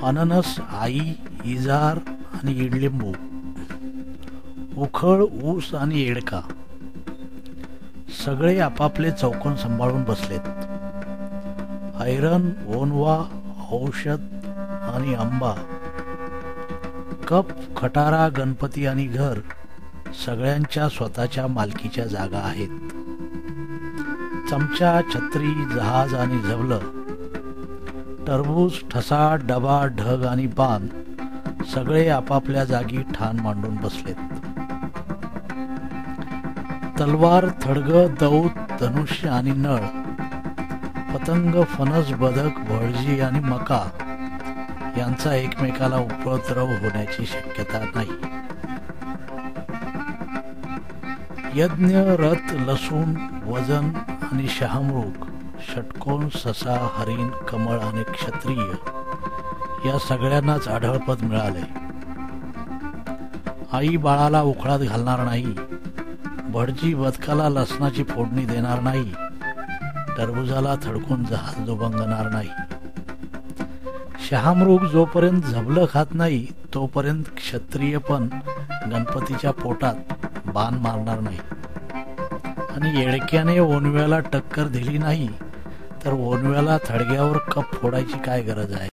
अननस, आई, इजार आणि इडलिंबू, उखळ, ऊस आणि येडका सगळे आपापले चौकोन सांभाळून बसलेत. ऐरण, ओनवा, औषध आणि आंबा, कप, खटारा, गणपती आणि घर सगळ्यांच्या स्वतःच्या मालकीच्या जागा आहेत. चमचा, छत्री, जहाज आणि झबलं, टरबूज, ठसा, डबा, ढग आणि पान सगळे आपापल्या जागी ठाण मांडून बसलेत. तलवार, थडगं, दौत, धनुष्य आणि नळ, पतंग, फणस, बदक, भळजी आणि मका यांचा एकमेकाला उपद्रव होण्याची शक्यता नाही. यज्ञ, रथ, लसूण, वजन आणि शहामृग, षटकोन, ससा, हरिण, कमळ आणि क्षत्रिय या सगळ्यांनाच आढळपद मिळाले. आई बाळाला उखळात घालणार नाही, भटजी बदकाला लसणाची फोडणी देणार नाही, टरबुजाला थडकून जहाज दुभंगणार नाही. शहामृग जोपर्यंत झबलं खात नाही तोपर्यंत क्षत्रिय पण गणपतीच्या पोटात बाण मारणार नाही. आणि येडक्याने ओनव्याला टक्कर दिली नाही तर ओनव्याला थडग्यावर कप फोडायची काय गरज आहे.